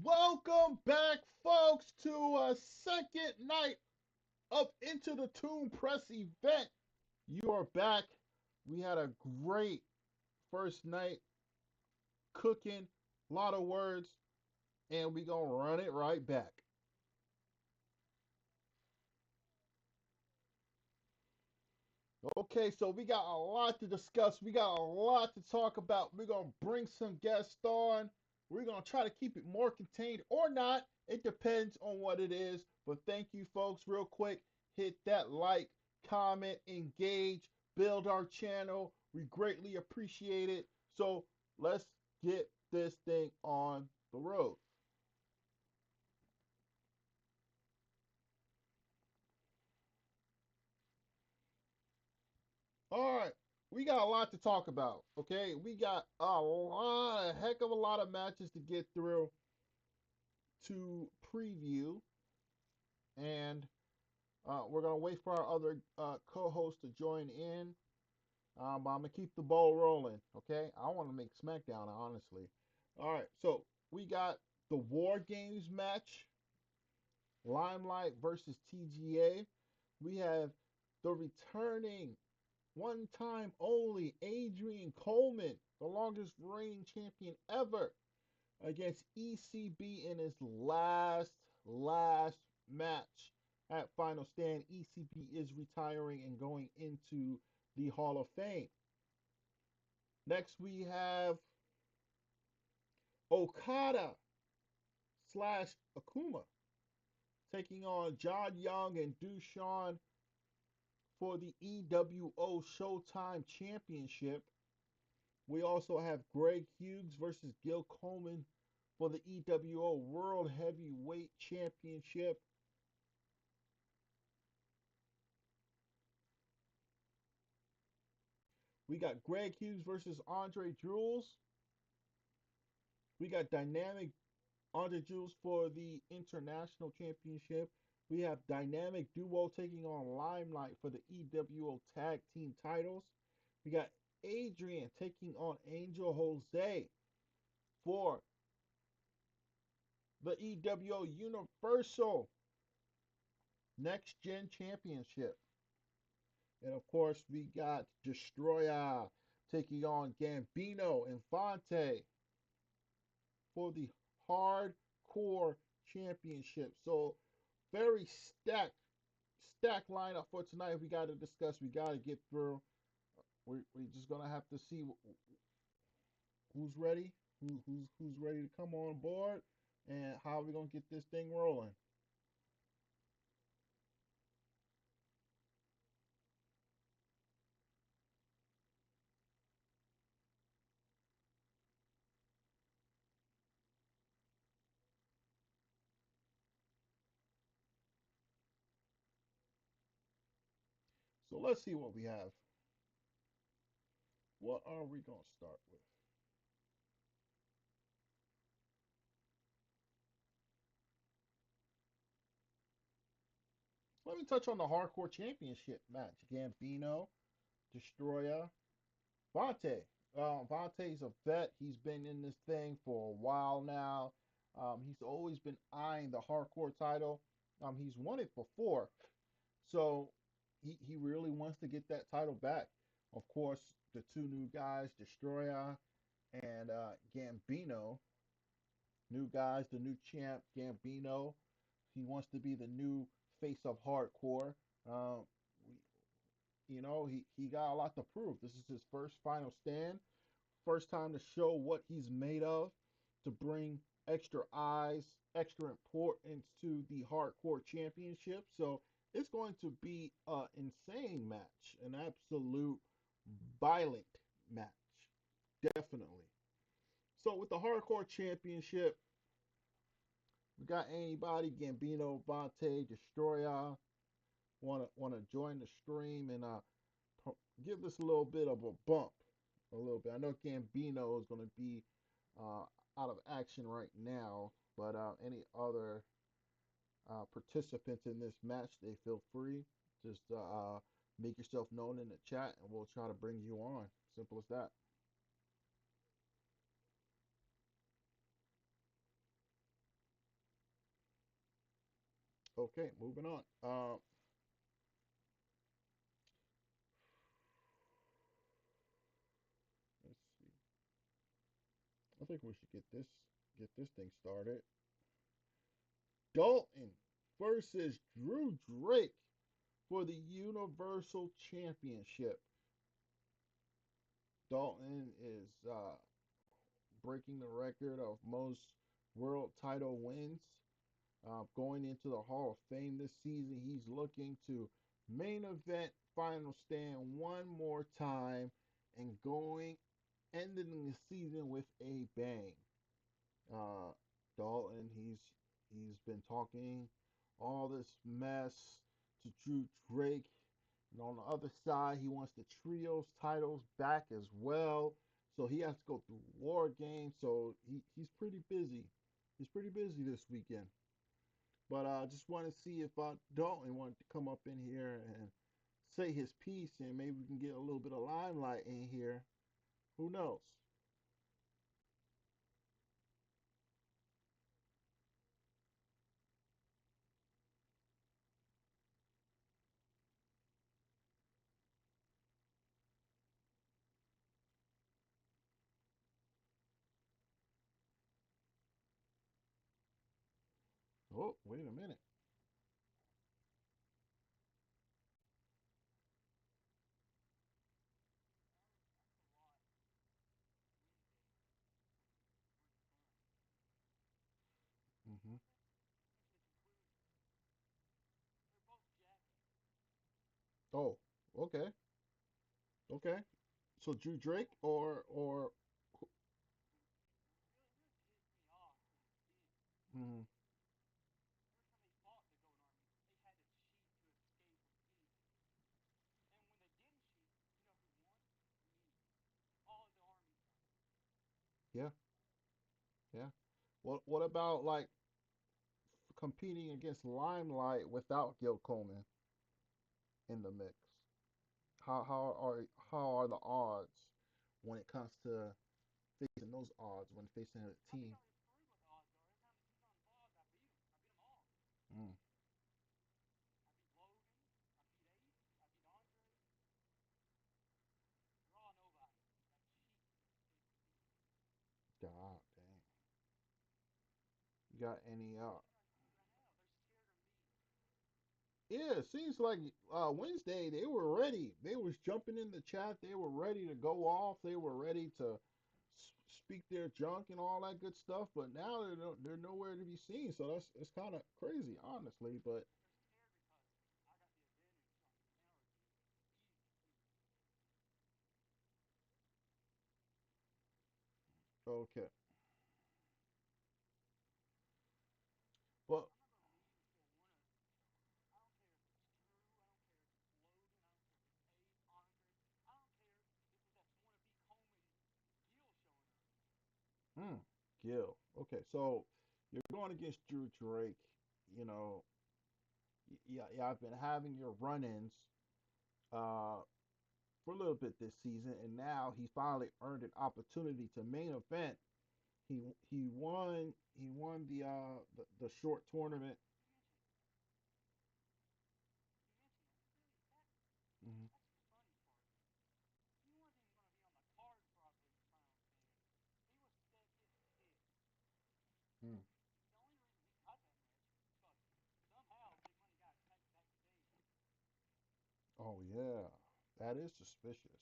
Welcome back, folks, to a second night of Into the Tomb Press event. You are back. We had a great first night cooking, a lot of words, and we gonna run it right back. Okay, so we got a lot to discuss. We got a lot to talk about. We're gonna bring some guests on. We're gonna try to keep it more contained or not. It depends on what it is. But thank you, folks. Real quick, hit that like, comment, engage, build our channel. We greatly appreciate it. So let's get this thing on the road. All right, we got a lot to talk about. Okay, we got a heck of a lot of matches to get through to preview, and we're gonna wait for our other co-host to join in. But I'm gonna keep the ball rolling. Okay, I want to make SmackDown honestly. All right, so we got the War Games match, Limelight versus TGA. We have the returning one time only Adrian Coleman, the longest reigning champion ever, against ECB in his last match at Final Stand. ECB is retiring and going into the Hall of Fame. Next, we have Okada slash Akuma taking on John Young and Dushan for the EWO Showtime Championship. We also have Greg Hughes versus Gil Coleman for the EWO World Heavyweight Championship. We got Greg Hughes versus Andre Jules. We got Dynamic Andre Jules for the International Championship. We have Dynamic Duo taking on Limelight for the EWO Tag Team titles. We got Adrian taking on Angel Jose for the EWO Universal Next Gen Championship. And of course, we got Destroyer taking on Gambino and Fonte for the hardcore championship. So very stacked lineup for tonight. We got to discuss. We got to get through. We're just gonna have to see who's ready, who's ready to come on board, and how we're gonna get this thing rolling. So let's see what we have. What are we gonna start with? Let me touch on the hardcore championship match. Gambino, Destroyer, Vontae. Vontae's a vet. He's been in this thing for a while now. He's always been eyeing the hardcore title. He's won it before, so he really wants to get that title back. Of course, the two new guys, Destroyer and Gambino, new guys, the new champ, Gambino. He wants to be the new face of hardcore. Um, we, he got a lot to prove. This is his first final stand, first time to show what he's made of, to bring extra eyes, extra importance to the hardcore championship. So it's going to be an insane match, an absolute violent match, definitely. So with the hardcore championship, we got anybody, Gambino, Vontae, Destroyer, wanna join the stream and give this a little bit of a bump, a little bit. I know Gambino is gonna be uh, out of action right now, but any other participants in this match, they feel free. Just make yourself known in the chat, and we'll try to bring you on. Simple as that. Okay, moving on. Let's see. I think we should get this thing started. Dalton versus Drew Drake for the Universal Championship. Dalton is breaking the record of most world title wins. Going into the Hall of Fame this season, he's looking to main event final stand one more time and ending the season with a bang. uh, Dalton. He's been talking all this mess to Drew Drake, and on the other side, he wants the trios titles back as well. So he has to go through War Games. So he's pretty busy. He's pretty busy this weekend. But I just want to see if Dalton wanted to come up in here and say his piece, and maybe we can get a little bit of limelight in here. Who knows? Oh, wait a minute. Hmm. Oh, okay. Okay. So Drew Drake or mm, yeah, yeah. What about like competing against Limelight without Gil Coleman in the mix? How are the odds when it comes to facing those odds when facing a team? Mm, God dang. got any Yeah, it seems like Wednesday they were ready. They was jumping in the chat. They were ready to go off. They were ready to speak their junk and all that good stuff. But now they're nowhere to be seen. So that's it's kind of crazy, honestly. But okay. But hmm, Gil. Okay, so you're going against Drew Drake. You know, yeah, yeah. I've been having your run-ins uh for a little bit this season, and now he finally earned an opportunity to main event. He won the short tournament. Hmm. Mm. Oh yeah, that is suspicious.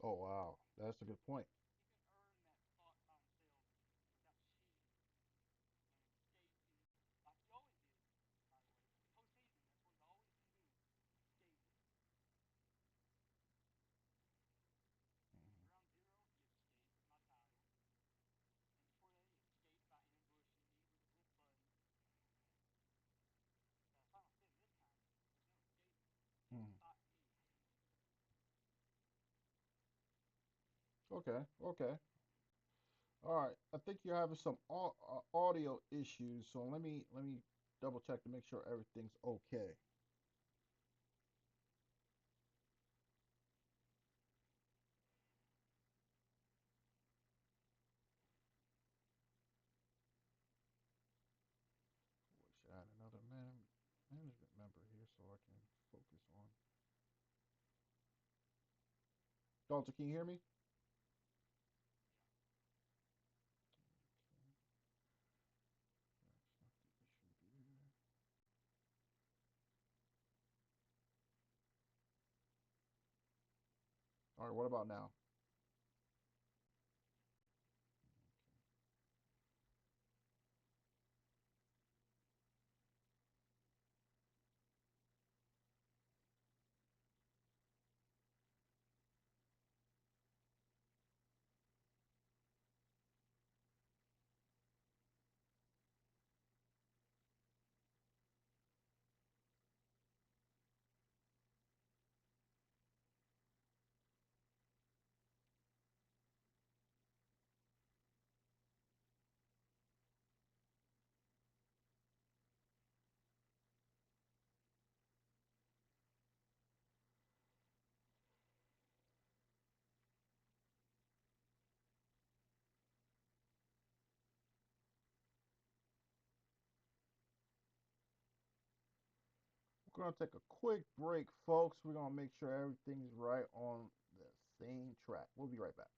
Oh wow, that's a good point. Mhm. Okay, okay, all right. I think you're having some audio issues, so let me double check to make sure everything's okay. We should add another management member here so I can focus on. Dalton, can you hear me? Okay, that's not the issue here. All right, what about now? We're gonna take a quick break, folks. We're gonna make sure everything's right on the same track. We'll be right back.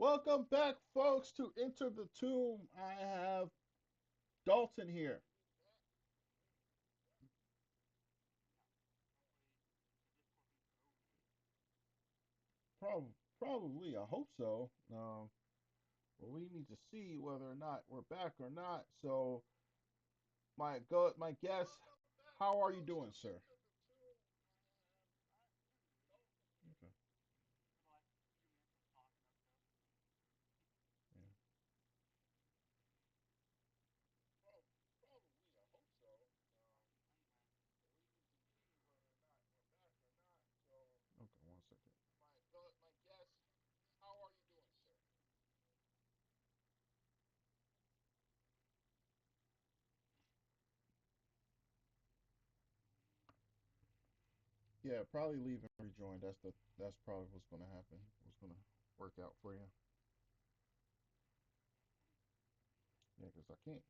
Welcome back, folks, to Enter the Tomb. I have Dalton here. Probably, I hope so. Well, we need to see whether or not we're back or not. So, my guest, how are you doing, sir? Okay. Yeah. Probably, I hope so. Well, we need to see whether or not we're back or not. So, okay, 1 second. My guest, how are you doing, sir? Yeah, probably leave and rejoin. That's probably what's gonna happen. What's gonna work out for you. Yeah, because I can't.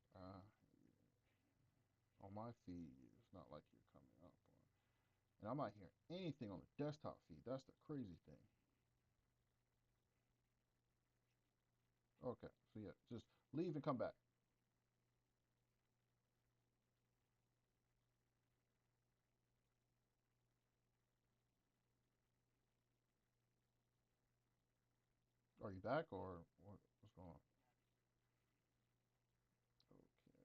On my feed, it's not like you're coming up on. And I'm not hearing anything on the desktop feed. That's the crazy thing. Okay, so yeah, just leave and come back. Are you back or what's going on? Okay, okay. I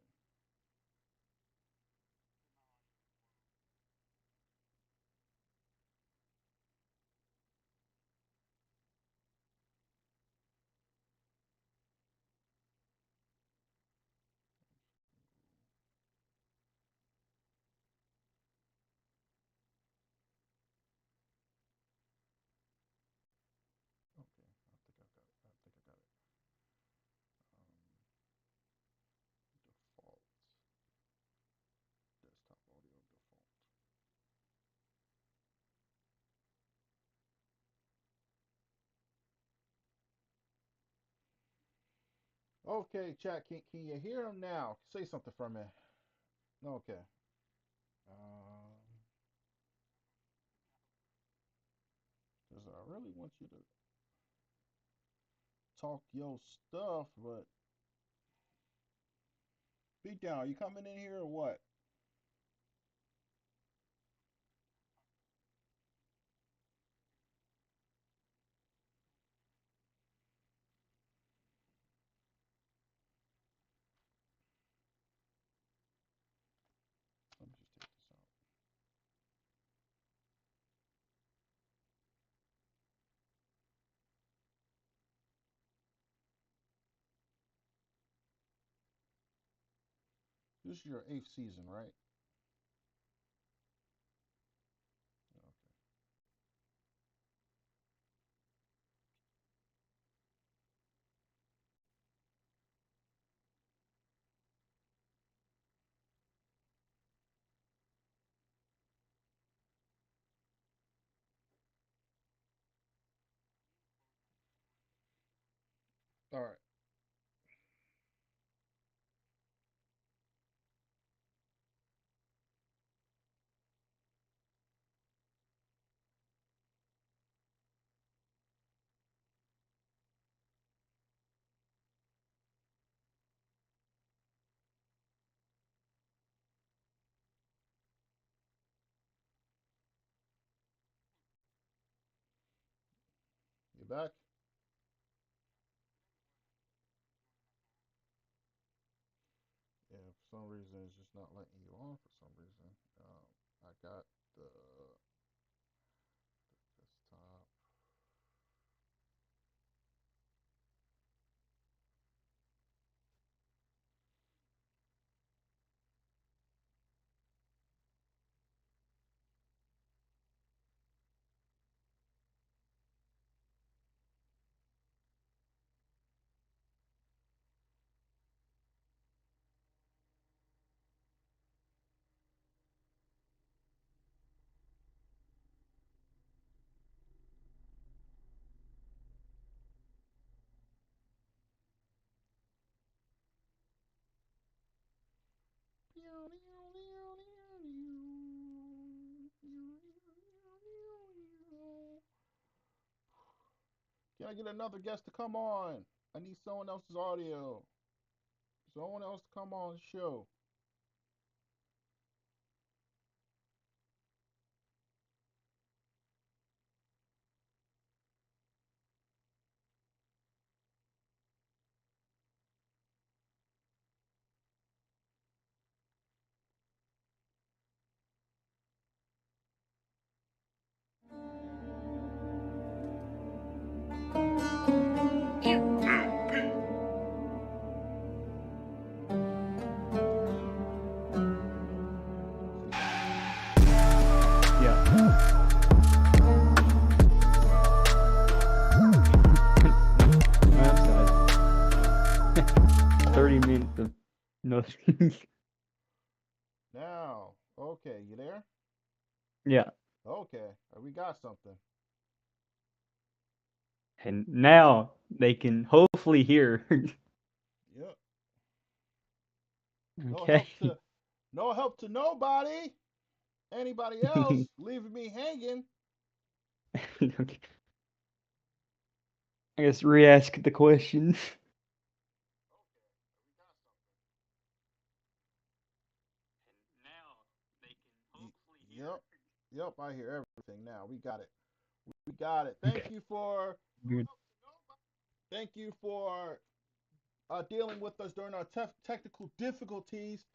think I got it. I think I got it. Um, Default desktop audio default. Okay, chat. Can you hear him now? Say something for me. Okay. Because I really want you to talk your stuff, but beat down. Are you coming in here or what? Let me just take this out. This is your eighth season, right? Okay. All right. You back? Yeah, for some reason it's just not letting you on for some reason. I got the desktop. Can I get another guest to come on? I need someone else's audio. Someone else to come on the show. Yeah. I'm sorry. 30 minutes of nothing. Now, okay, you there? Yeah. Okay, we got something. And now they can hopefully hear. Yep. No Okay. help to no help to nobody. Anybody else leaving me hanging? Okay. I guess re-ask the question. Yep. Yep, I hear everything now. We got it. We got it. Okay. Good. Thank you for dealing with us during our technical difficulties.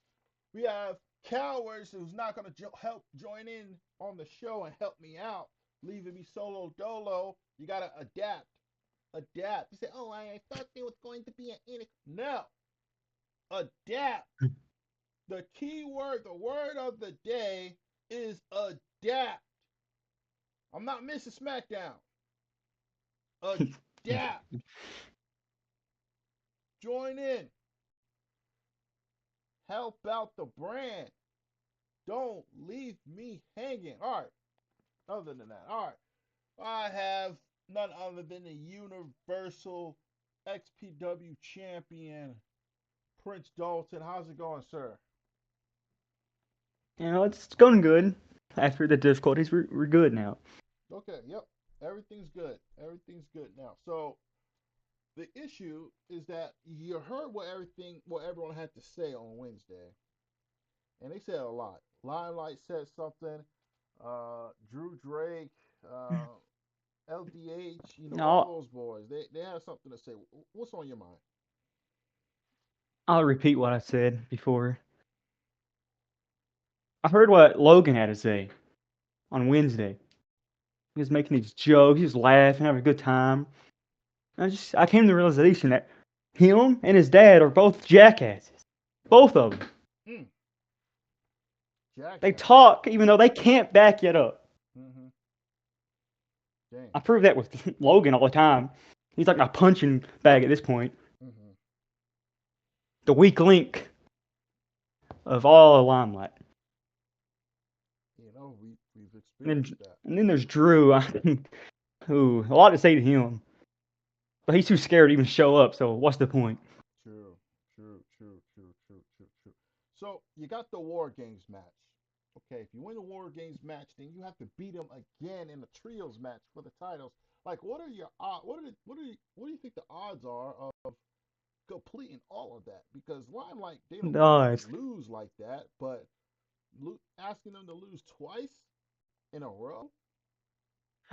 We have cowards who's not going to help join in on the show and help me out, leaving me solo dolo. You got to adapt. Adapt. You say, oh, I thought there was going to be an in. No. Adapt. The key word, the word of the day is adapt. I'm not missing SmackDown. Adapt. Join in. Help out the brand. Don't leave me hanging. All right. Other than that, all right. I have none other than the Universal XPW Champion, Prince Dalton. How's it going, sir? It's going good. After the difficulties, we're good now. Okay, yep. Everything's good. Everything's good now. So the issue is that you heard what everyone had to say on Wednesday, and they said a lot. Limelight said something. Drew Drake, LDH, all I'll those boys, they had something to say. What's on your mind? I'll repeat what I said before. I heard what Logan had to say on Wednesday. He was making these jokes, he was laughing, having a good time. I came to the realization that him and his dad are both jackasses. Both of them. Mm, They jackass. talk even though they can't back it up. Mm-hmm. Dang. I prove that with Logan all the time. He's like my punching bag at this point. Mm-hmm. The weak link of all the limelight. We've And experienced then, that. and then there's Drew, who a lot to say to him, but he's too scared to even show up. So what's the point? True, true. So you got the War Games match. Okay, if you win the War Games match, then you have to beat them again in the trios match for the titles. Like, what are your what do you think the odds are of completing all of that? Because Limelight, they don't No, usually lose like that, but asking them to lose twice in a row.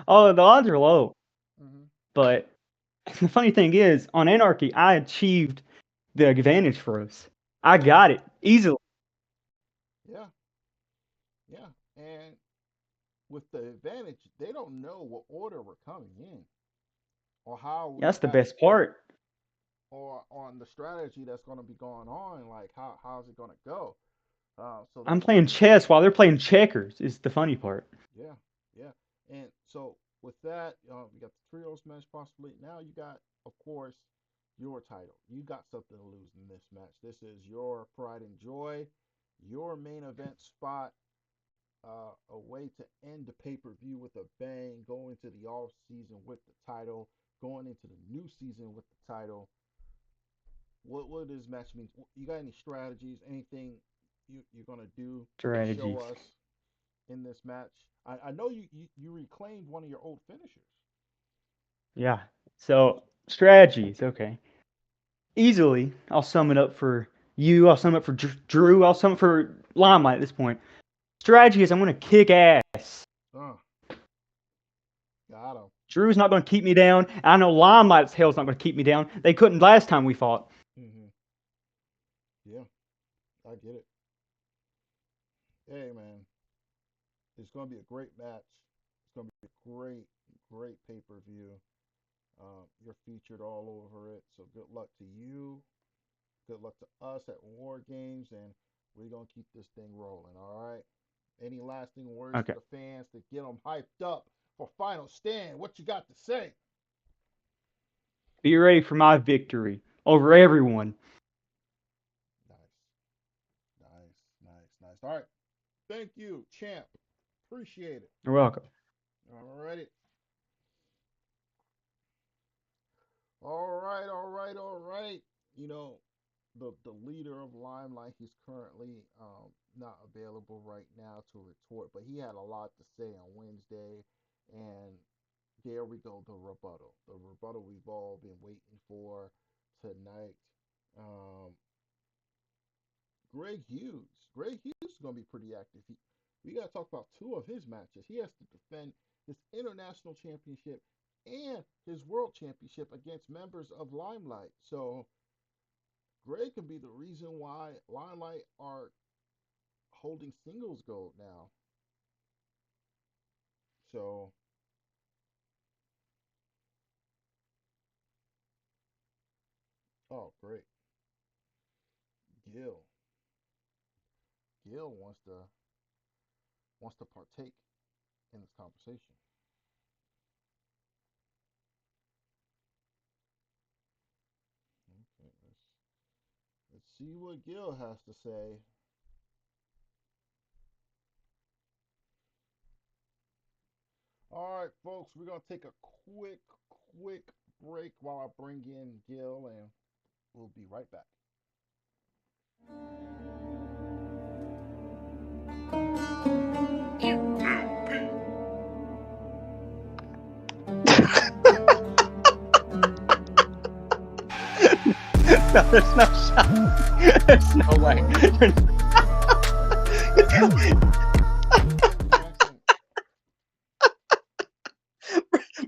oh, the odds are low. Mm-hmm. But the funny thing is, on Anarchy, I achieved the advantage for us. I Yeah, got it easily. yeah, yeah. And with the advantage, they don't know what order we're coming in, or how we That's the best part. or on the strategy that's going to be going on. Like how's it going to go? So I'm that's playing chess while they're playing checkers. Is the funny part. yeah, yeah. And so with that, you got the trios match possibly. Now you got, of course, your title. You got something to lose in this match. This is your pride and joy, your main event spot. A way to end the pay per view with a bang, go into the off season with the title, going into the new season with the title. What does match mean? You got any strategies? Anything you're gonna do to show Strategies. us in this match? I know you reclaimed one of your old finishers. Yeah. So strategies. Okay. Easily, I'll sum it up for you. I'll sum it up for Drew. I'll sum it for Limelight at this point. Strategy is I'm going to kick ass. Uh, got him. Drew's not going to keep me down. I know Limelight's hell's not going to keep me down. They couldn't last time we fought. Hmm. Yeah, I get it. Hey, man, it's going to be a great match. It's going to be a great pay per view. You're featured all over it. So good luck to you. Good luck to us at War Games, and we're gonna keep this thing rolling. All right. Any lasting words for Okay. the fans to get them hyped up for Final Stand? What you got to say? Be ready for my victory over everyone. Nice, nice. All right. Thank you, champ. Appreciate it. You're welcome. All righty. All right. You know, the leader of Limelight, he's currently not available right now to retort, but he had a lot to say on Wednesday, and there we go, the rebuttal. The rebuttal we've all been waiting for tonight. Um, Greg Hughes. Greg Hughes is going to be pretty active. We got to talk about two of his matches. He has to defend his international championship and his world championship against members of Limelight. So Greg can be the reason why Limelight are holding singles gold now. So, oh, great. Gil. Gil wants to partake in this conversation. Okay, let's see what Gil has to say. All right, folks, we're gonna take a quick break while I bring in Gil, and we'll be right back. No, there's no shot. There's no way. Jackson,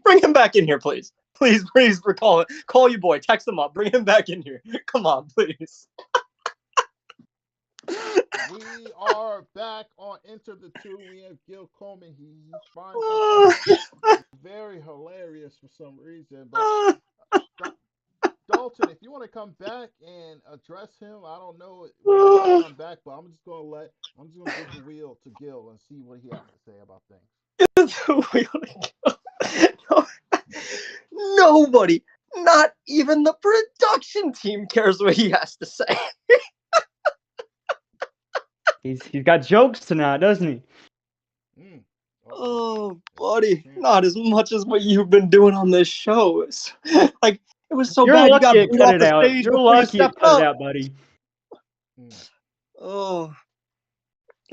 Bring him back in here, please. Please, recall it. Call your boy. Text him up. Bring him back in here. Come on, please. we are back on Enter the Two. We have Gil Coleman. He finds himself very hilarious for some reason, but Dalton, if you want to come back and address him, I don't know when he's gonna come back, but I'm just gonna give the wheel to Gil and see what he has to say about things. No, nobody, not even the production team, cares what he has to say. He's got jokes tonight, doesn't he? Mm. Oh, There goes the buddy, champ. not as much as what you've been doing on this show. Like, it was so You're bad you got lucky it booed cut off it the out. stage You're before you lucky it stepped cut it up. out, buddy. Mm. Oh,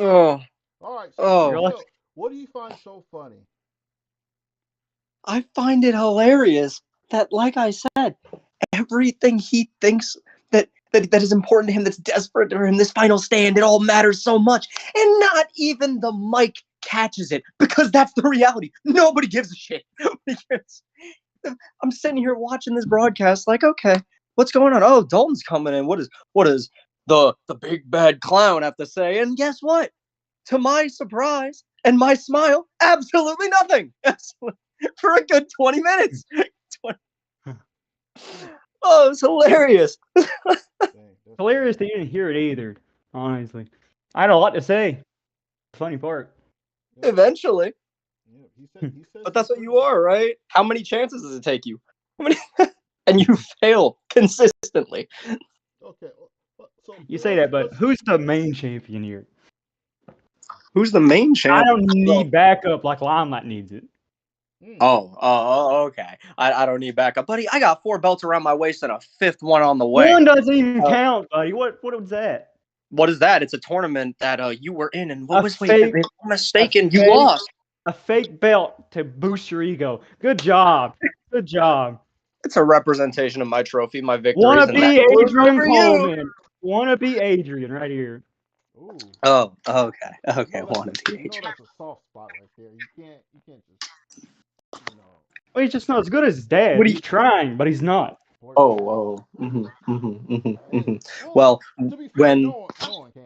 oh, All right, so You're oh. lucky. Gil, what do you find so funny? I find it hilarious that, like I said, everything he thinks that is important to him, that's desperate for him, this final stand, it all matters so much, and not even the mic catches it, because that's the reality. Nobody gives a shit. I'm sitting here watching this broadcast, like, okay, what's going on? Oh, Dalton's coming in. What is the big bad clown have to say? And guess what? To my surprise and my smile, absolutely nothing. For a good 20 minutes. 20. Mm. Oh, it's hilarious. Dang, that's Hilarious funny. that you didn't hear it either. Honestly, I had a lot to say. Funny part. Yep, Eventually. yep. He says But some that's what pretty. you are, right? How many chances does it take you? How many? And you fail consistently. Okay, so You say let's that, but let's. who's the main champion here? Who's the main I champ? don't Well, need backup like Limelight needs it. Mm. oh, okay. I don't need backup, buddy. I got 4 belts around my waist and a 5th one on the way. One doesn't even Uh, count, buddy. What was that? what is that? It's a tournament that you were in, and what A was? Wait, if fake, I'm a mistaken, you fake, lost. a fake belt to boost your ego. Good job. Good job. It's a representation of my trophy, my victories, Wanna and that be includes Adrian over you. Coleman. Wanna be Adrian right here. Ooh, Oh, okay, you okay. know that's One of you the know that's a soft spot right there. You can't just you know Well, he's just not as good as his dad. What do you? He's trying, but he's not. Oh, boyfriend. oh. Well, Well, to be fair, when no one can.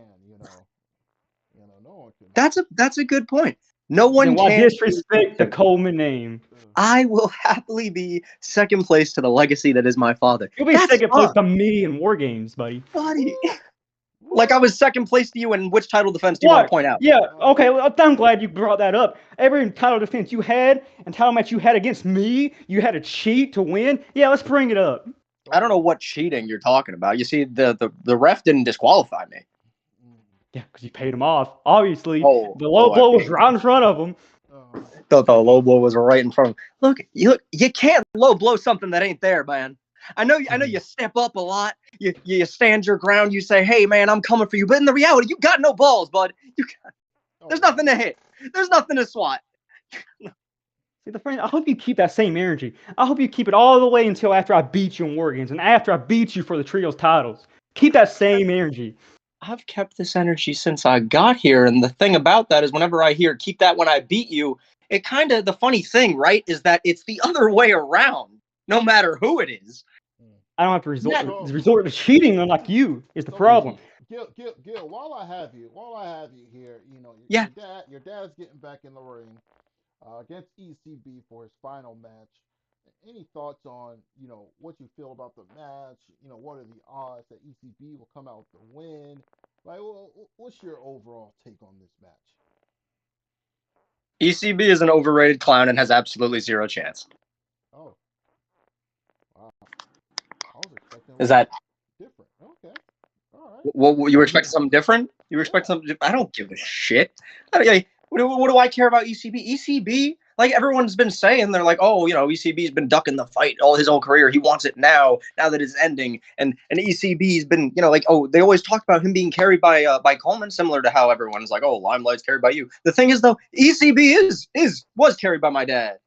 No one can. that's a good point. No Then one why can. disrespect the Coleman name? I will happily be second place to the legacy that is my father. You'll be That's second place fine, to me in War Games, buddy. buddy. Woo, Like I woo. was second place to you, and which title defense do you want to What? point out? Yeah, Uh, okay, well, I'm glad you brought that up. Every title defense you had and title match you had against me, you had to cheat to win. Yeah, let's bring it up. I don't know oh, what cheating you're talking about. You see, the ref didn't disqualify me. mm, Yeah, because you paid him off. Obviously, Oh, the low oh, I blow was paid. right in front of him. uh, The low blow was right in front of him. You can't low blow something that ain't there, man. I know you step up a lot. You stand your ground. You say, "Hey, man, I'm coming for you." But in the reality, you got no balls, bud. oh There's nothing wow. to hit. There's nothing to swat. See, the friend, I hope you keep that same energy. I hope you keep it all the way until after I beat you in War Games and after I beat you for the Trios titles. Keep that same energy. I've kept this energy since I got here, and the thing about that is, whenever I hear "keep that when I beat you," it kind of the funny thing, right, is that it's the other way around. No matter who it is. Mm. I don't have to Yeah. So resort to cheating unlike you is the okay, problem. Gil, while I have you here, Yeah. your dad's getting back in the ring against ECB for his final match. Any thoughts on what you feel about the match? What are the odds that ECB will come out with the win? Like, what's your overall take on this match? ECB is an overrated clown and has absolutely zero chance. Oh, wow. I was expecting a Is little that different. Okay, all right. what you were Yeah, he, expecting something different? You were expecting Yeah. something? I don't give a shit. What do I care about ECB? ECB, like everyone's been saying, they're like, oh, ECB's been ducking the fight all his whole career. He wants it now that it's ending. And ECB's been, like, oh, they always talk about him being carried by Coleman, similar to how everyone's like, oh, Limelight's carried by you. The thing is, though, ECB was carried by my dad.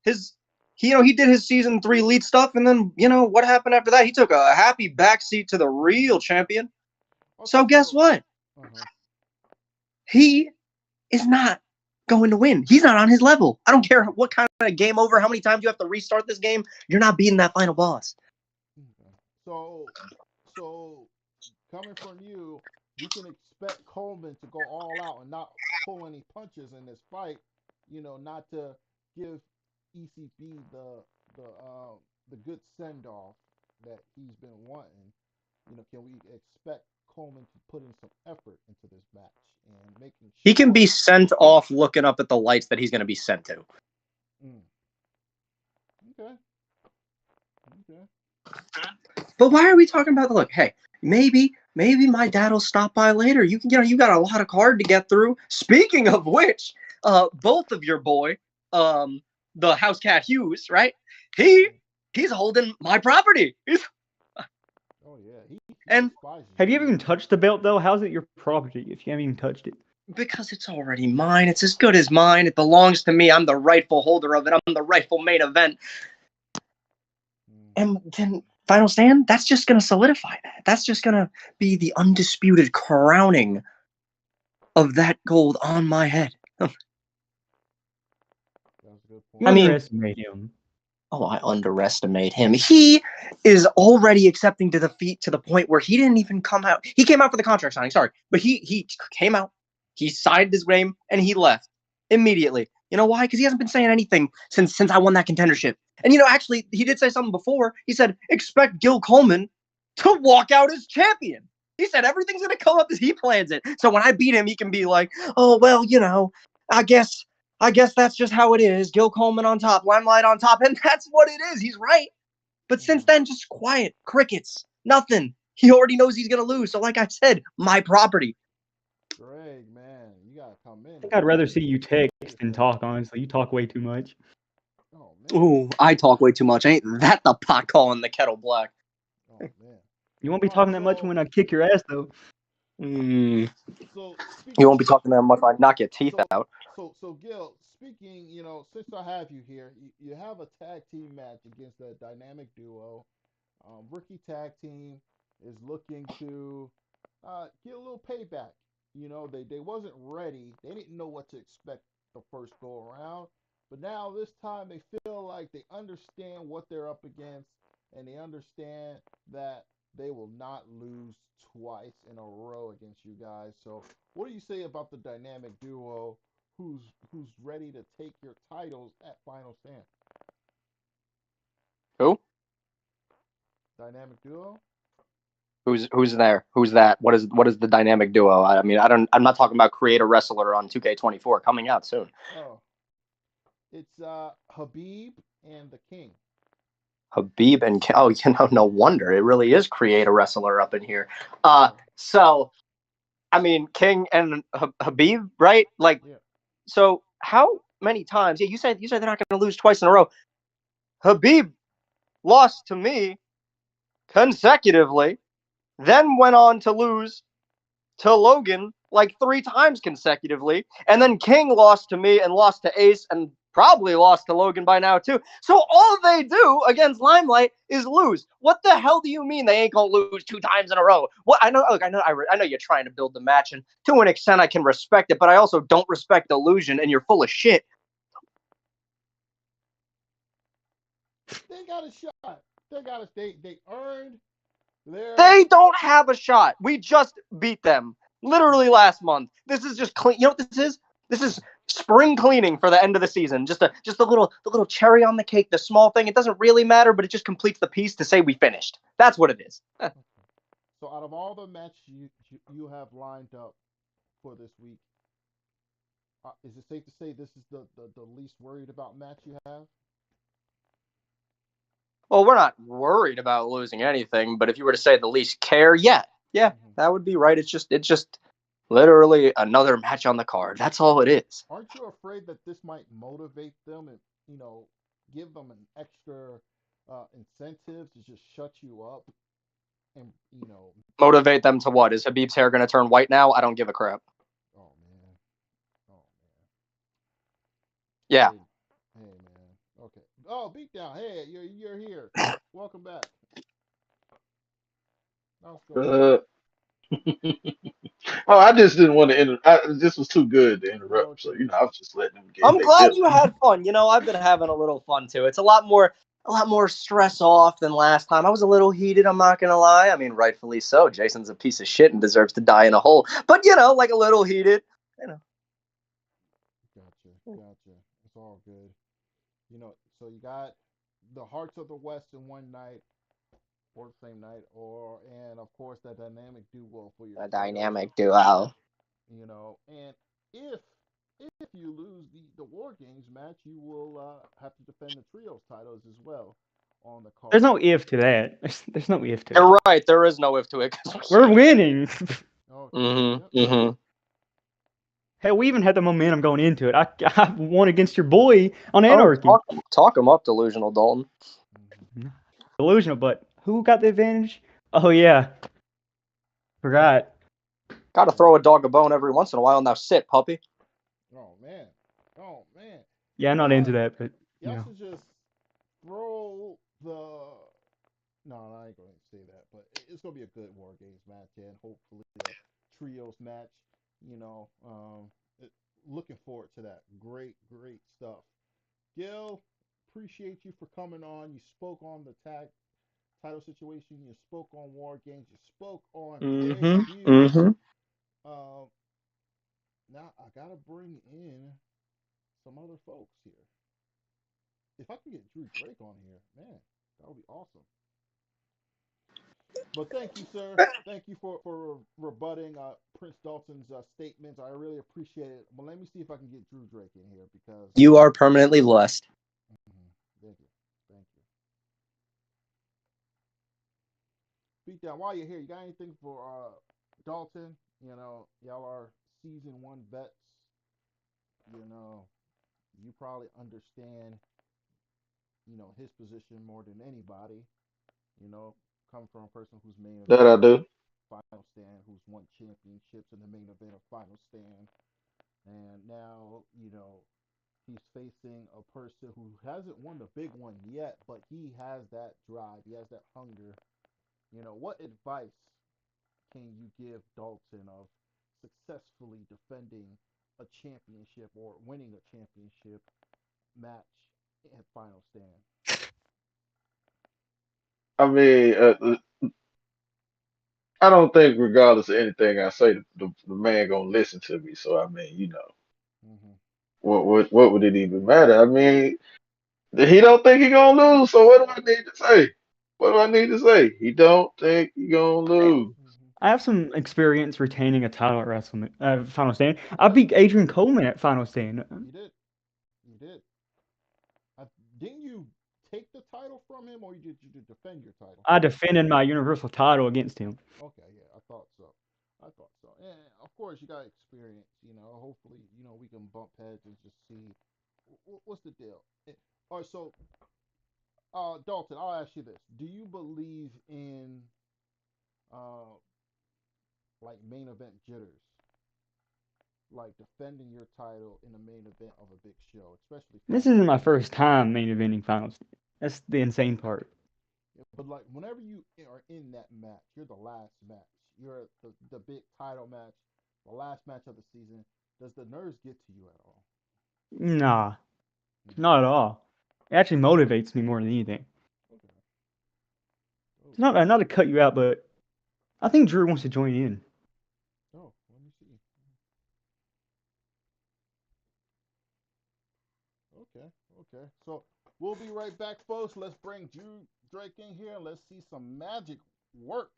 His he did his season 3 lead stuff, and then what happened after that? He took a happy backseat to the real champion. Okay, So guess so what? uh-huh. He is not going to win. He's not on his level. I don't care what kind of game over, how many times you have to restart this game. You're not beating that final boss. Okay. So coming from you, we can expect Coleman to go all out and not pull any punches in this fight. Not to give ECB the good send off that he's been wanting. Can we expect Coleman to put in some effort into this match and making He can be sure? sent off looking up at the lights that he's going to be sent to. Mm, okay, okay. But why are we talking about the look? Hey, maybe my dad will stop by later. You got a lot of card to get through. Speaking of which, both of your boy, the house cat Hughes, right? He Mm. he's holding my property. Oh yeah, he And despises have you you. ever even touched the belt though? How's it your property if you haven't even touched it? because it's already mine, it's as good as mine. It belongs to me. I'm the rightful holder of it. I'm the rightful main event. Mm. And then final stand, that's just going to solidify that. That's just going to be the undisputed crowning of that gold on my head. That's a good You I point. mean, underestimate him. oh, I underestimate him. He is already accepting to defeat to the point where he didn't even come out. He came out for the contract signing, sorry. But he came out, he signed his name, and he left immediately. You know why? Because he hasn't been saying anything since I won that contendership. And actually, he did say something before. He said, expect Gil Coleman to walk out as champion. He said everything's gonna come up as he plans it. So when I beat him, he can be like, oh well, I guess that's just how it is. Gil Coleman on top, Limelight on top, and that's what it is. He's right. But since Mm. then, just quiet, crickets, nothing. He already knows he's gonna lose. So, like I said, my property. Greg, man, you gotta come I in think and I'd rather defend see you text this than thing. talk, honestly. You talk way too much. Oh man. Ooh, I talk way too much. Ain't that the pot calling the kettle black? Oh man. You won't be All right. talking that much when I kick your ass though. Mm, So you speaking won't of be kick, talking that much. I knock your teeth so out. So Gil, speaking, since I have you here, you have a tag team match against a dynamic duo. Rookie tag team is looking to get a little payback. They wasn't ready. They didn't know what to expect the first go around. But now this time they feel like they understand what they're up against, and they understand that they will not lose twice in a row against you guys. So what do you say about the dynamic duo who's who's ready to take your titles at Final Stand? Who? Dynamic duo? Who's there? Who's that? What is the dynamic duo? I mean, I don't. I'm not talking about create a wrestler on 2K24 coming out soon. Oh, it's Habib and the King. Habib and oh, no wonder it really is create a wrestler up in here. Yeah, So I mean, King and Habib, right? Like, yeah. so how many times? Yeah, you said they're not going to lose twice in a row. Habib lost to me consecutively, then went on to lose to Logan like 3 times consecutively, and then King lost to me and lost to Ace and probably lost to Logan by now too. So all they do against Limelight is lose. What the hell do you mean they ain't gonna lose 2 times in a row? What I know, look, I know you're trying to build the match, and to an extent I can respect it, but I also don't respect Illusion, and you're full of shit. They got a shot. They earned their. They don't have a shot. We just beat them literally last month. This is just clean. You know what this is? This is spring cleaning for the end of the season. Just the little cherry on the cake, the small thing. It doesn't really matter, but it just completes the piece to say we finished. That's what it is. So out of all the matches you have lined up for this week, is it safe to say this is the least worried about match you have? Well, we're not worried about losing anything, but if you were to say the least care, yeah, Hmm. that would be right. It's just literally another match on the card. That's all it is. Aren't you afraid that this might motivate them and give them an extra incentive to just shut you up and Motivate them to what? Is Habib's hair going to turn white now? I don't give a crap. oh man, oh man, Yeah. hey man, okay. Oh, beat down. Hey, you're here. Welcome back. How's it going? Uh, oh, I just didn't want to this was too good to interrupt. So, Okay. I was just letting them get I'm their glad dip. you had fun. I've been having a little fun too. It's a lot more stress off than last time. I was a little heated, I'm not gonna lie. I mean, rightfully so. Jason's a piece of shit and deserves to die in a hole. But like a little heated. You know. Gotcha, gotcha. It's all good. So you got the Hearts of the West in one night, or the same night, and of course that dynamic duo for your A titles. dynamic duo. And if you lose the War Games match, you will have to defend the trios titles as well on the There's card. no if to that. There's no if to it. You're right, there is no if to it. We're winning. Okay. Mm-hmm. Yep. Mm-hmm. Hell, we even had the momentum going into it. I won against your boy on Oh, Anarchy. talk him up, delusional Dalton. Hmm. Delusional, but who got the advantage? Oh yeah, forgot. Gotta throw a dog a bone every once in a while. Now sit, puppy. Oh man. Oh man. Yeah, I'm not into that, but Y'all should just throw the. No, I ain't gonna say that, but it's gonna be a good War Games match and hopefully a trios match. You know, it, looking forward to that. Great, great stuff. Gil, appreciate you for coming on. You spoke on the tag title situation. You spoke on War Games. You spoke on pay per Mm-hmm. views. Mm-hmm. Um, Now I gotta bring in some other folks here. If I can get Drew Drake on here, man, that would be awesome. But thank you, sir. Thank you for rebutting Prince Dalton's statements. I really appreciate it. But let me see if I can get Drew Drake in here because. You are permanently blessed. Mhm. Thank you, thank you. Beatdown. While you're here, you got anything for Dalton? Y'all are season one vets. You know, you probably understand his position more than anybody. Come from a person who's main That I evented do. Final Stand, who's won championships in the main event of Final Stand, and now, he's facing a person who hasn't won the big one yet, but he has that drive. He has that hunger. What advice can you give Dalton of successfully defending a championship or winning a championship match at Final Stand? I mean, I don't think regardless of anything I say, the man gonna listen to me. So I mean, Mm-hmm. what would it even matter? I mean, he don't think he gonna lose. So what do I need to say? What do I need to say? He don't think he gonna I lose. Mm-hmm. I have some experience retaining a title at Final Stand. I beat Adrian Coleman at Final Stand. You did. You did. I, didn't you take the title from him, or you defend your title? I defended my Universal title against him. Okay, yeah, I thought so. I thought so. And of course, you got experience. Hopefully, we can bump heads and just see what's the deal. All right, so Dalton, I'll ask you this: do you believe in uh, like main event jitters, like defending your title in the main event of a big show, especially This Final isn't my Stand? first time main eventing Final Stand. That's the insane part. Yeah, but like whenever you are in that match, you're the last match. You're the big title match, the last match of the season. Does the nerves get to you at all? Nah, Mm, not at all. It actually motivates me more than anything. okay. Oh, It's not to cut you out, but I think Drew wants to join in. oh, let me see. Okay, okay. So we'll be right back, folks. Let's bring Drew Drake in here and let's see some magic work.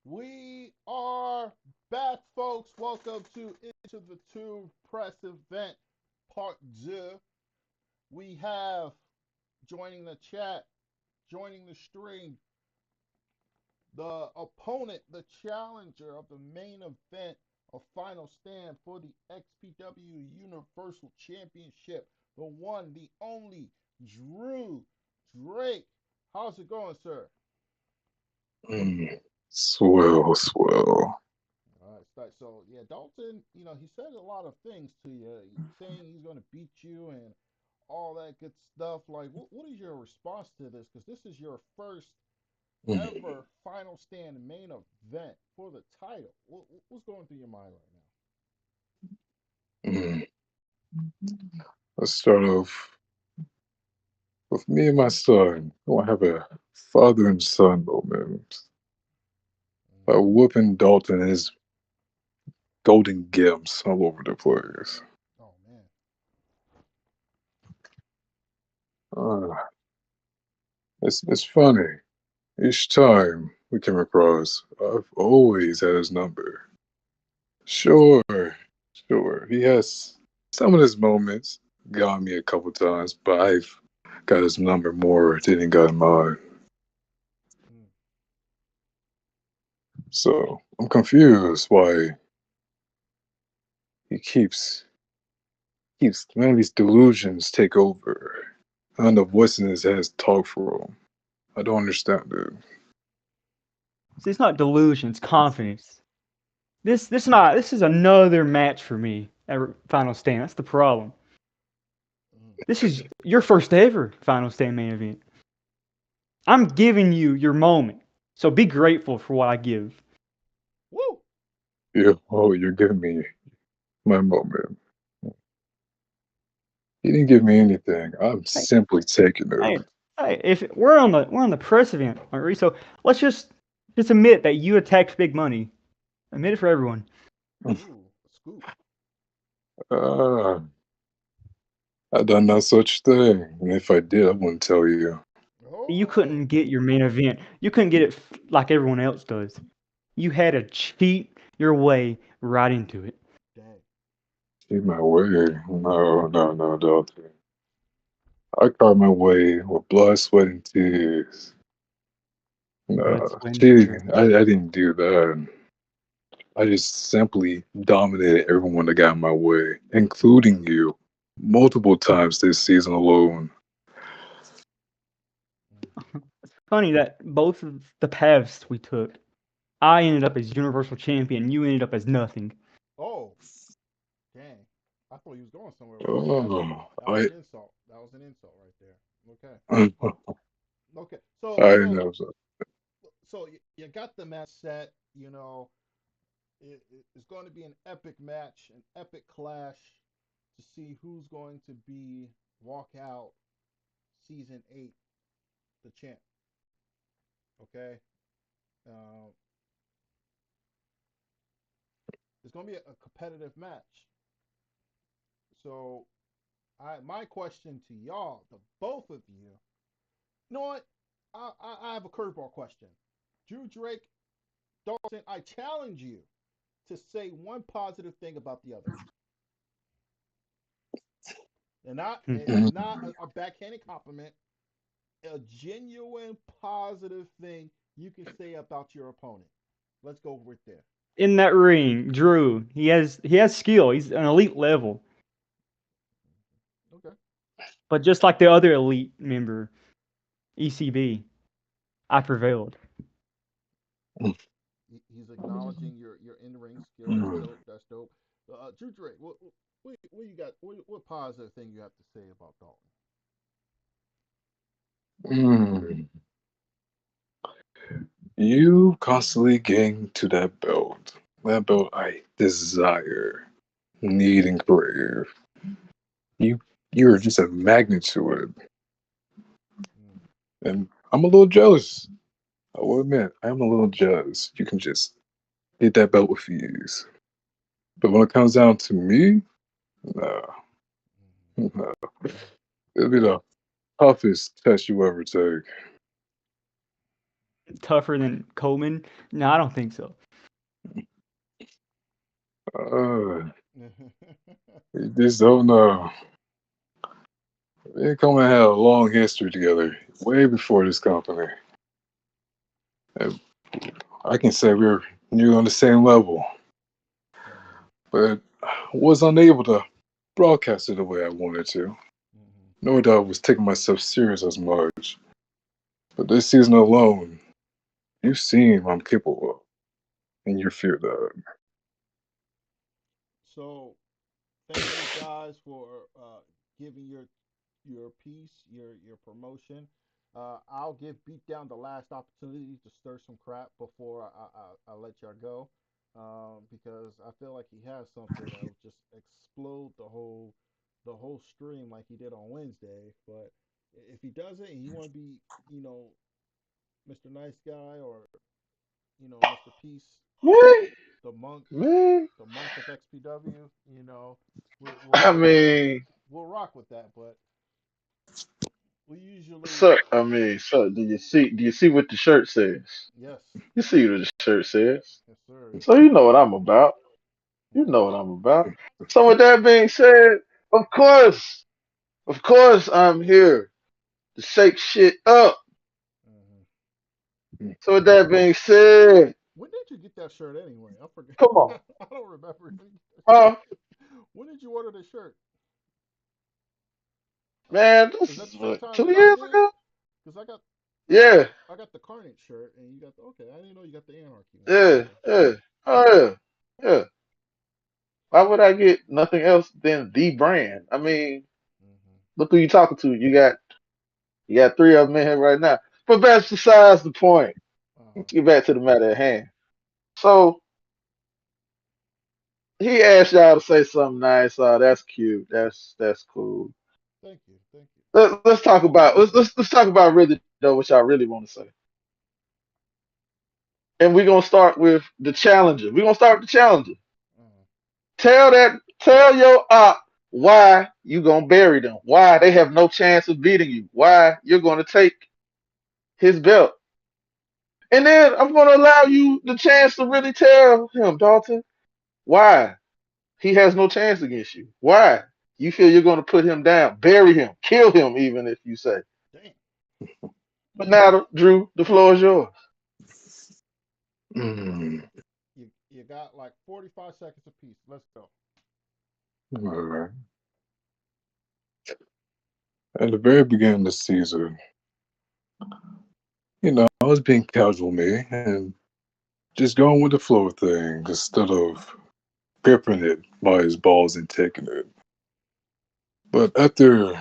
We are back, folks. Welcome to Into the Two Press Event Part 2. We have joining the chat, joining the stream, the opponent, the challenger of the main event of Final Stand for the XPW Universal Championship, the one, the only, Drew Drake. How's it going, sir? Swell, swell. All right, so yeah, Dalton, he said a lot of things to you, saying he's going to beat you and all that good stuff. Like, what is your response to this? Because this is your first Mm, ever Final Stand main event for the title. What's going through your mind right mm. Let's start off with me and my son. I want to have a father and son moment. now? Whooping Dalton and his golden gimps all over the place. Oh man. Uh, it's funny. Each time we come across, I've always had his number. Sure, sure. He has some of his moments, got me a couple times, but I've got his number more than he got mine. Mm. So I'm confused why he keeps keeps letting these delusions take over. And the voice in his head talk for him. I don't understand it. See, it's not delusion, it's confidence. This is another match for me at Final Stand. That's the problem. Mm. This is your first ever Final Stand main event. I'm giving you your moment, so be grateful for what I give. Woo! You're giving me my moment. He didn't give me anything. I'm Hey, simply taking it. hey, hey! If we're on the press event, Marie, so let's just admit that you attacked Big Money. Admit it for everyone. Ooh, scoop. Ah, I done no such thing. And if I did, I wouldn't tell you. You Oh, couldn't get your main event. You couldn't get it like everyone else does. You had to cheat your way right into it. dang. See my way. No, no, no, don't. I carved my way with blood, sweat, and tears. Blood, No, sweat, and cheating. tears. I didn't do that. I just simply dominated everyone that got in my way, including you, multiple times this season alone. Mm. Funny that both of the paths we took, I ended up as Universal Champion. You ended up as nothing. Oh, dang. I thought he was going somewhere with that. Oh, That was an insult. That was an insult right there. Okay. I Okay. So so know. So. so you got the match set. You know, it's going to be an epic match, an epic clash to see who's going to be walk out season 8 the champ. Okay. Uh, it's going to be a competitive match. So my question to y'all, the both of you, you know what? I have a curveball question. Drew Drake, Dalton, I challenge you to say one positive thing about the other, and not Mhm. a backhanded compliment, a genuine positive thing you can say about your opponent. Let's go with there. In that ring, Drew, he has skill. He's an elite level. Okay. But just like the other elite member, ECB, I prevailed. He's acknowledging your in ring skill. That's dope. That's dope. Drew Drake, what you got? What positive thing you have to say about Dalton? Mm. You constantly getting to that belt. That belt I desire, need, and crave. You you're just a magnet to it. Mm. And I'm a little jealous. I will admit, I am a little jealous. You can just get that belt with ease. But when it comes down to me, nah, nah. It'll be the toughest test you ever take. Tougher than Coleman? No, I don't think so. Uh, Mm. you just don't know. Me and Coleman had a long history together, way before this company. And I can say we were nearly on the same level, Mhm. but I was unable to broadcast it the way I wanted to. Mhm. No doubt I was taking myself serious as much. But this season alone, you've seen what I'm capable of, and you fear that. So thank you guys for giving your piece, your promotion. I'll give Beatdown the last opportunity to stir some crap before I let y'all go, because I feel like he has something that will just explode the whole stream like he did on Wednesday. But if he doesn't, and you want to be, you know, Mr. Nice Guy, or Mr. Peace, Man, the monk, man. the monk of XPW, we'll we'll I we'll, mean, we'll rock with that. But we usually, sir. I mean, sir. Do you see? Do you see what the shirt says? yes, You see what the shirt says. yes, sir. So you know what I'm about. You know what I'm about. So with that being said, of course, I'm here to shake shit up. Hmm. So with that being said, When did you get that shirt anyway? I forget. come on, I don't remember. huh? When did you order the shirt? Man, this Is that is the same what, time two that I years did? ago. Because Yeah, I got the Carnage shirt, and you got the okay. I didn't know you got the Anarchy one. yeah, Okay. yeah. Oh yeah, yeah. Why would I get nothing else than the brand? I mean, Hmm. look who you talking to. You got three of them in here right now. But that's besides the point. Uh-huh. Let's get back to the matter at hand. So he asked y'all to say something nice. Oh, that's cute. That's cool. Thank you. Thank you. Let's talk about let's talk about really though what y'all really want to say. And we're gonna start with the challenger. We're gonna start with the challenger. Uh-huh. Tell your op why you gonna bury them. Why they have no chance of beating you. Why you're gonna take his belt. And then I'm gonna allow you the chance to really tell him, Dalton, why he has no chance against you. Why you feel you're gonna put him down, bury him, kill him, even if you say. Damn. But now, Drew, the floor is yours. Mm, You got like 45 seconds apiece. Let's go. all right. At the very beginning of the season, I was being casual me and just going with the flow of things instead of gripping it by his balls and taking it. But after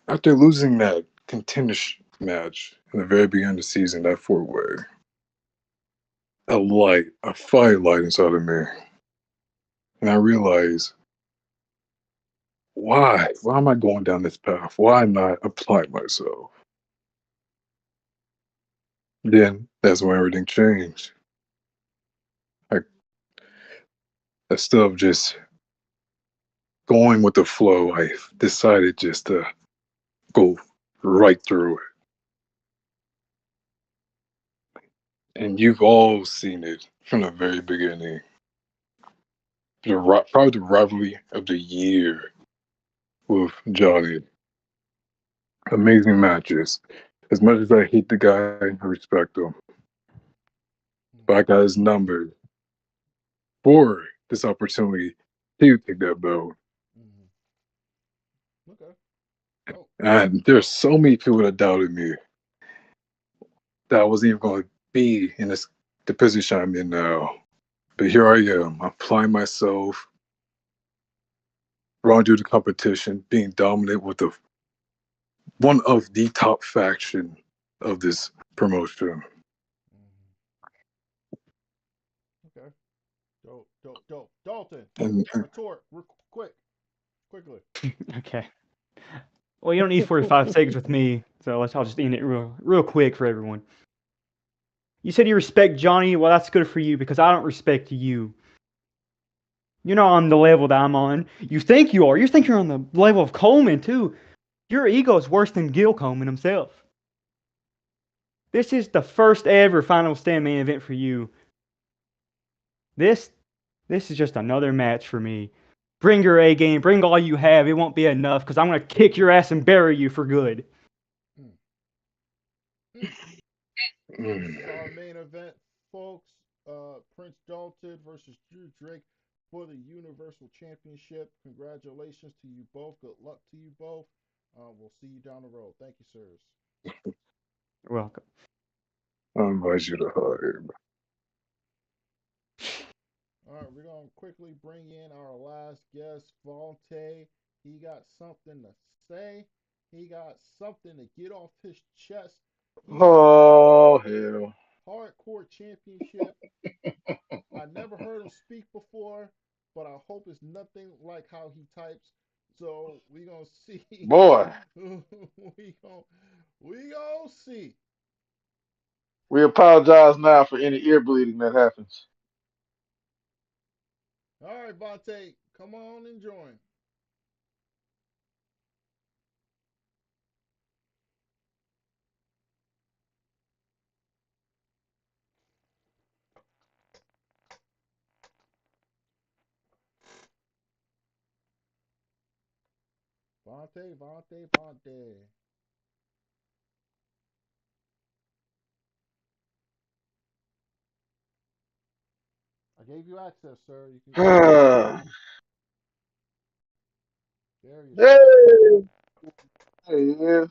losing that contentious match in the very beginning of the season, that four-way, a fire light inside of me, and I realized why am I going down this path? Why not apply myself? Then that's when everything changed. I Instead of just going with the flow, I decided just to go right through it. And you've all seen it from the very beginning. Probably the rivalry of the year with Johnny. Amazing matches. As much as I hate the guy, I respect him. But I Hmm. got his number for this opportunity to take that belt. Hmm. Okay. Dope. And there's so many people that doubted me that I wasn't even going to be in the position I'm in now. But here I am, applying myself, running through the competition, being dominant with one of the top faction of this promotion. Hmm. Okay. Dope. Dope. Dope. Dalton, And retort. Quick. Quickly. Okay. Well, you don't need 45 seconds with me, so I'll just end it real quick for everyone. You said you respect Johnny. Well, that's good for you because I don't respect you. You're not on the level that I'm on. You think you are. You think you're on the level of Coleman too. Your ego is worse than Gil Coleman himself. This is the first ever Final Stand main event for you. This this is just another match for me. Bring your A game. Bring all you have. It won't be enough because I'm gonna kick your ass and bury you for good. Mm. Mm. This is our main event, folks. Prince Dalton versus Drew Drake for the Universal Championship. Congratulations to you both. Good luck to you both. We'll see you down the road. Thank you, sirs. You're welcome. I invite you to hire. All right, we're going to quickly bring in our last guest, Vontae. He got something to say. He got something to get off his chest. He is Oh hell. hardcore championship. I never heard him speak before, but I hope it's nothing like how he types. So we gonna see. Boy, we gonna see. we apologize now for any ear bleeding that happens. All right, Vontae, come on and join. Vontae, Vontae, Vontae. I gave you access, sir. You can go ahead. Darius is back. Hey, there he is.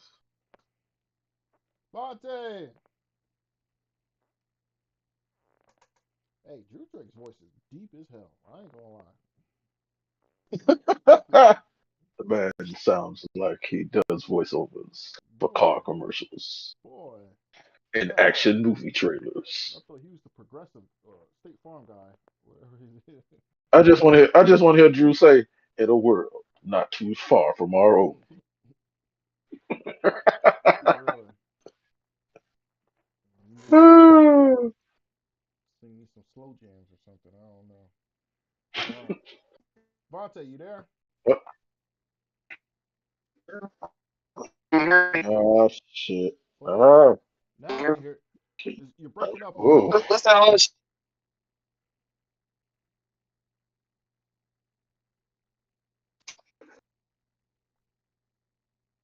Vontae! Hey, Drew Drake's voice is deep as hell. I ain't gonna lie. The man sounds like he does voiceovers for Boy, car commercials boy. and Yeah, action movie I trailers. thought he was the progressive State Farm guy. Whatever he is. I just want to hear Drew say, "In a world not too far from our own." Really. You need to sing me some slow jams or something. I don't know. Vontae, you there? Oh shit! What? Ah, Now I can hear. You're breaking up a little whoa. bit. What's that all?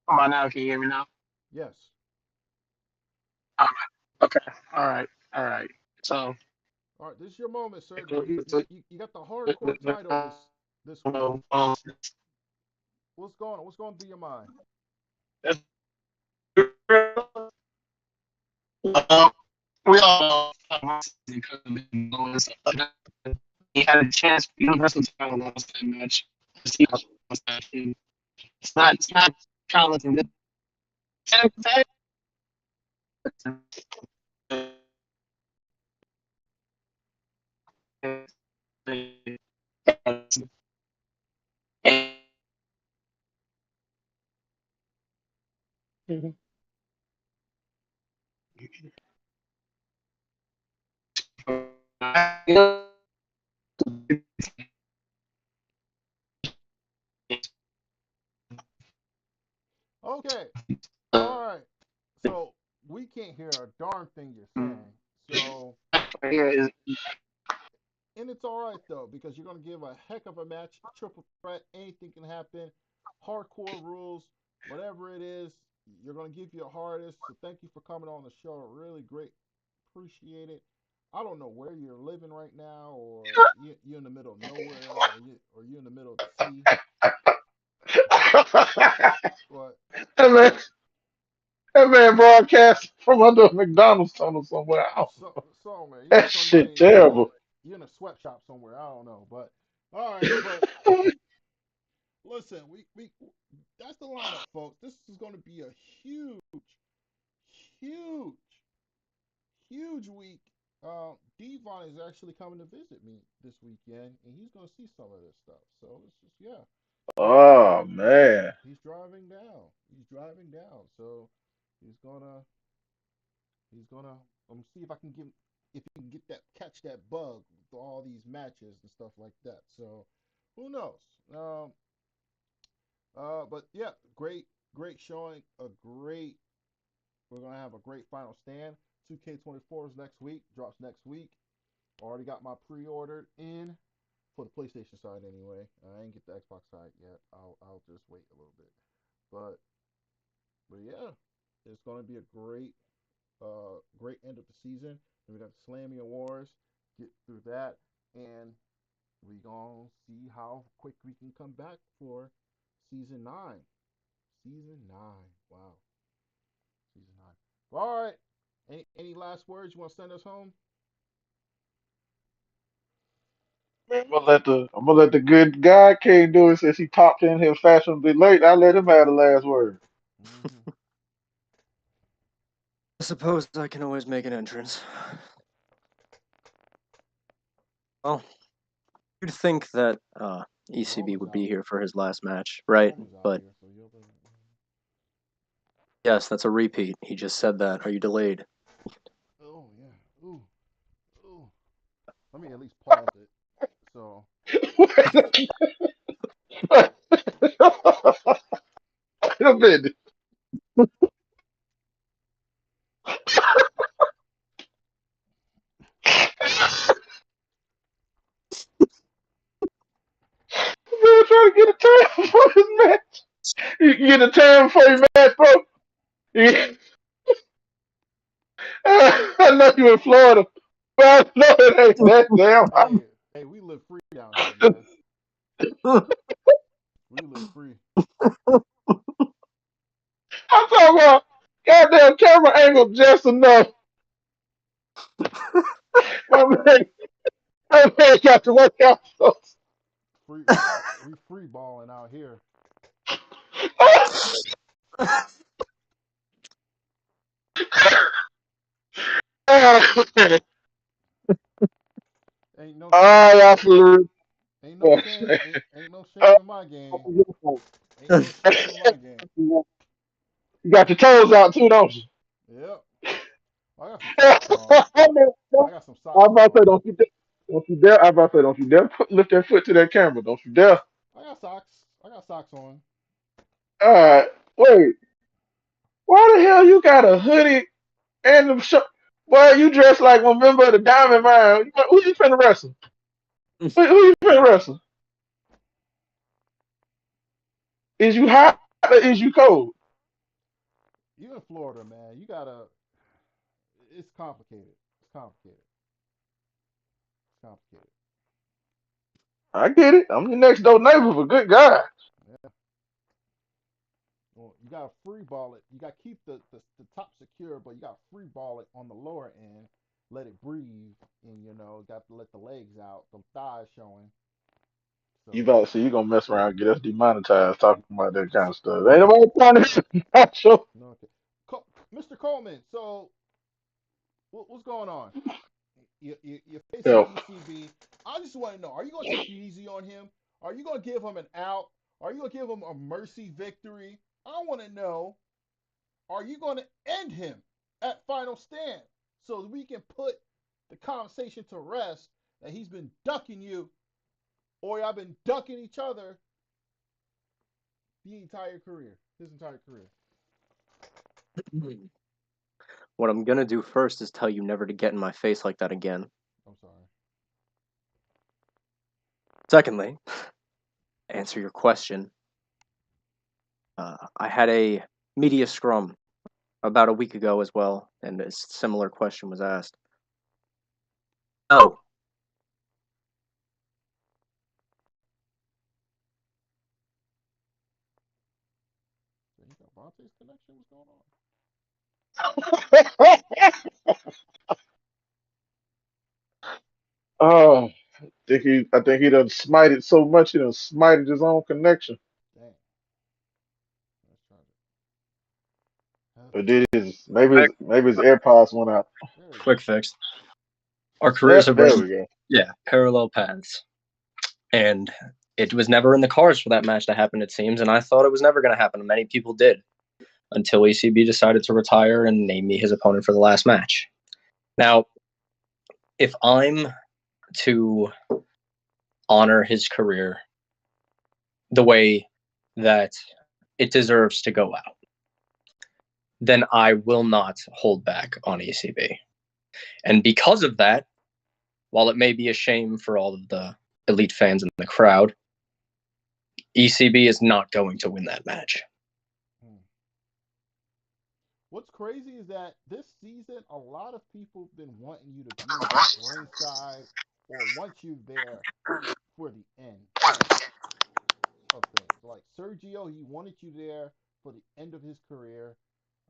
Come on now, can you hear me now? Yes. All right. Okay. All right. All right. So, All right, this is your moment, sir. so, You got the hardcore title this week. um, um, What's going on? What's going through your mind? um, we all know he had a chance. Universal title lost that match. He lost that. It's not counting this. Okay. All right. So we can't hear a darn thing you're saying. So and it's all right though because you're gonna give a heck of a match, triple threat, anything can happen, hardcore rules, whatever it is, you're gonna give your hardest. So thank you for coming on the show. Really great, appreciate it. I don't know where you're living right now, or you're in the middle of nowhere, or you in the middle of the sea. But that man, that man broadcast from under a McDonald's tunnel somewhere. I don't so know. so man, you in That shit somebody, terrible. you're in a sweatshop somewhere. I don't know, but all right. But listen, we that's the lineup, folks. This is going to be a huge, huge, huge week. Devon is actually coming to visit me this weekend, and he's going to see some of this stuff. So it's just yeah, Oh man. he's driving down. He's driving down. So he's gonna he's gonna see if I can give if he can get that catch that bug with all these matches and stuff like that. So who knows? But yeah, great showing. We're gonna have a great final stand. 2K24 is next week. Drops next week. Already got my pre-ordered in for the PlayStation side anyway. I ain't get the Xbox side yet. I'll just wait a little bit. But yeah, it's gonna be a great end of the season. And we got the Slammy Awards. Get through that, and we gonna see how quick we can come back for season 9. Season 9. Wow. Season 9. All right. Any last words you want to send us home? I'm gonna let the good guy King do it since he popped in here fashionably late. I let him have the last word. Mm-hmm. I suppose I can always make an entrance. Well, you'd think that You're ECB always would be out. here for his last match, You're right? always out But here, so you'll be. yes, that's a repeat. He just said that. Are you delayed? Oh yeah. Ooh. Ooh. Let me at least pause it. So. Wait a minute. Man, trying to get a time for his match. You can get a time for your match, bro. You- I know you in Florida, but I know it ain't that damn hot. Hey, we live free down here, man. We live free. I'm talking about goddamn camera angle just enough. My man, my man got to work out. So. Free, we free balling out here. Oh, Ain't no shame. y'all flew. Ain't no Oh, shame. Ain't no shame in my game. Ain't no shame in my game. you got your toes out too, don't you? Yep. I got some I'm socks on. I got some socks about to on. say, don't you dare. I'm about to say, don't you dare lift that foot to that camera. Don't you dare. I got socks. I got socks on. All right, wait. Why the hell you got a hoodie and the shirt? Boy, you dressed like one member of the Diamond Mine. Who you finna wrestle? Who you finna wrestle? Is you hot or is you cold? You in Florida, man. You gotta. It's complicated. It's complicated. It's complicated. I get it. I'm your next door neighbor, but good God. Yeah. Well, you gotta free ball it. You gotta keep the top secure, but you gotta free ball it on the lower end. Let it breathe, and got to let the legs out, the thighs showing. You So about to see you gonna mess around and get us demonetized talking about that kind of stuff. Ain't nobody trying to show. okay. Mr. Coleman. So what's going on? You're facing Help. ECB. I just want to know: are you gonna take it easy on him? Are you gonna give him an out? Are you gonna give him a mercy victory? I want to know: are you gonna end him at final stand so that we can put the conversation to rest that he's been ducking you, or y'all been ducking each other his entire career? What I'm gonna do first is tell you never to get in my face like that again. I'm sorry. Secondly, answer your question. I had a media scrum about a week ago as well, and a similar question was asked. Oh, So you got Vontae's connection? What's going on? Oh, I think he done smited so much he done smited his own connection. Dang, that's tragic. But That's did tragic. maybe his AirPods went out. There we quick go. fix. Our careers have There run, we go. yeah, parallel paths. And it was never in the cards for that match to happen, it seems, and I thought it was never going to happen. Many people did, until ECB decided to retire and name me his opponent for the last match. Now, if I'm to honor his career the way that it deserves to go out, then I will not hold back on ECB. And because of that, while it may be a shame for all of the elite fans in the crowd, ECB is not going to win that match. Hmm. What's crazy is that this season, a lot of people have been wanting you to be ringside or want you there for the end of things. Like Sergio, he wanted you there for the end of his career.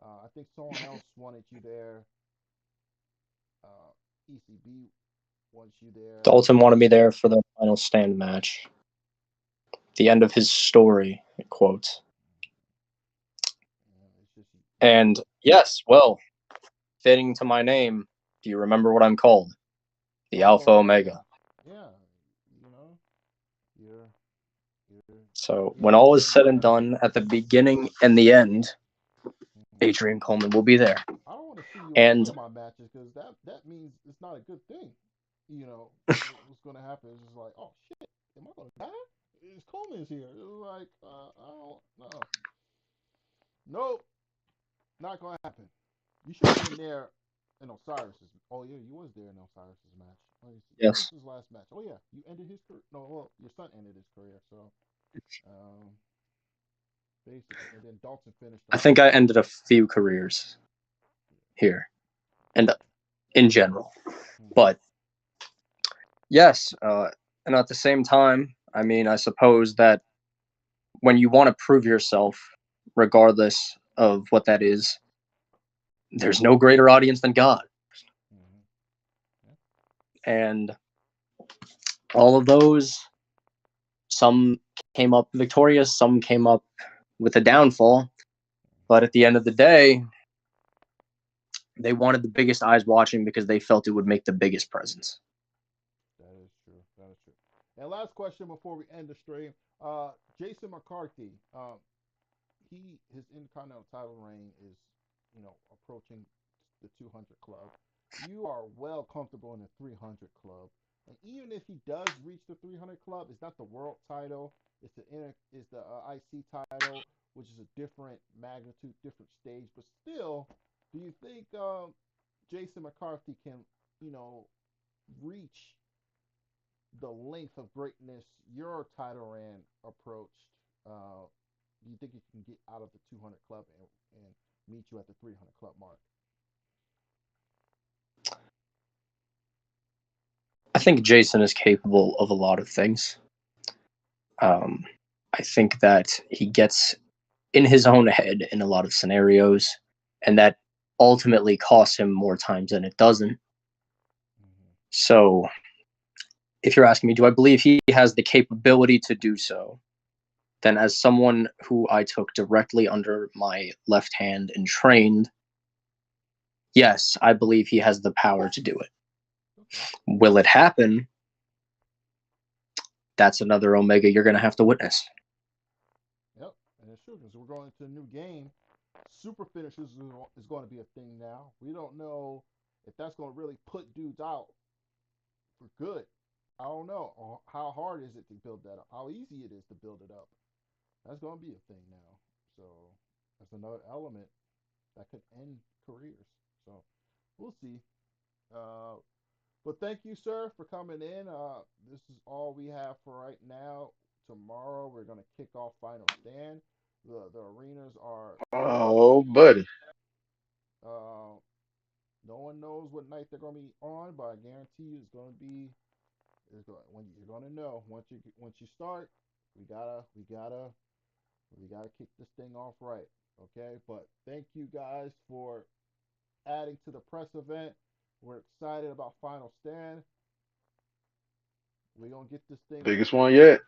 I think someone else wanted you there. ECB wants you there. Dalton wanted me there for the final stand match. The end of his story, quotes. It's just And yes, well, fitting to my name, do you remember what I'm called? The Alpha Alpha Omega. Omega. Yeah, you know, you're you're So the when end all is game said and winner. done, at the beginning and the end, Mhm. Adrian Coleman will be there. I don't want to see you in any And of my matches because that means it's not a good thing. What's going to happen is just like, oh shit, am I going to die? Is Coleman's here? It's like, I don't know. Nope, not going to happen. You should have been there in Osiris's. Oh yeah, you was there in Osiris's match. When was yes, his last match? Oh yeah, you ended his career. No, well, your son ended his career. So, um, basically, and then Dalton finished I him think off. I ended a few careers here and in general. Mm-hmm. But yes, and at the same time, I mean, I suppose that when you want to prove yourself, regardless of what that is, there's no greater audience than God. Mm-hmm. Yeah. And all of those, some came up victorious, some came up with a downfall. But at the end of the day, they wanted the biggest eyes watching because they felt it would make the biggest presence. That is true. That is true. And last question before we end the stream. Jason McCarthy. His Intercontinental title reign is, approaching the 200 club. You are well comfortable in the 300 club, and even if he does reach the 300 club, it's not the world title. It's the IC title, which is a different magnitude, different stage. But still, do you think Jason McCarthy can, you know, reach the length of greatness your title ran approached? Do you think he can get out of the 200 club and meet you at the 300 club mark? I think Jason is capable of a lot of things. Um, I think that he gets in his own head in a lot of scenarios, and that ultimately costs him more times than it doesn't. Mm-hmm. So, if you're asking me, do I believe he has the capability to do so? Then, as someone who I took directly under my left hand and trained, yes, I believe he has the power to do it. Okay. Will it happen? That's another Omega you're going to have to witness. Yep. And it's true because we're going into a new game. Super finishes is going to be a thing now. We don't know if that's going to really put dudes out for good. I don't know. How hard is it to build that up? How easy it is to build it up? That's going to be a thing now. So that's another element that could end careers. So we'll see. Uh, but thank you, sir, for coming in. This is all we have for right now. Tomorrow we're going to kick off Final Stand. The arenas are Oh, buddy. uh, no one knows what night they're going to be on, but I guarantee you it's going to be. When you're going to know once you start. We gotta kick this thing off right. Okay, but thank you guys for adding to the press event. We're excited about Final Stand. We're gonna get this thing Biggest one yet.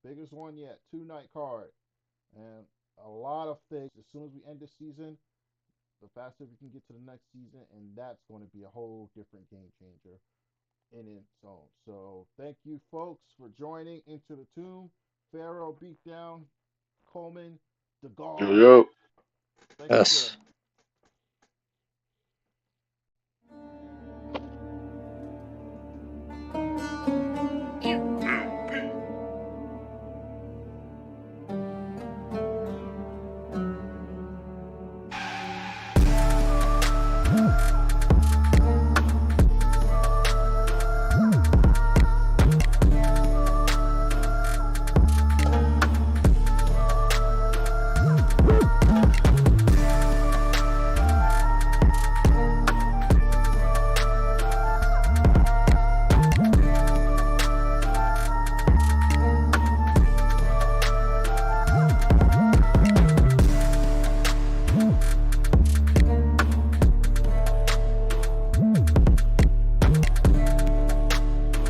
biggest one yet, 2 night card, and a lot of things. As soon as we end this season, the faster we can get to the next season, and that's going to be a whole different game changer in its own. So thank you, folks, for joining Into the Tomb. Pharaoh Beatdown, Coleman, Yo, DeGar. yo. Thank you, sir. Yes.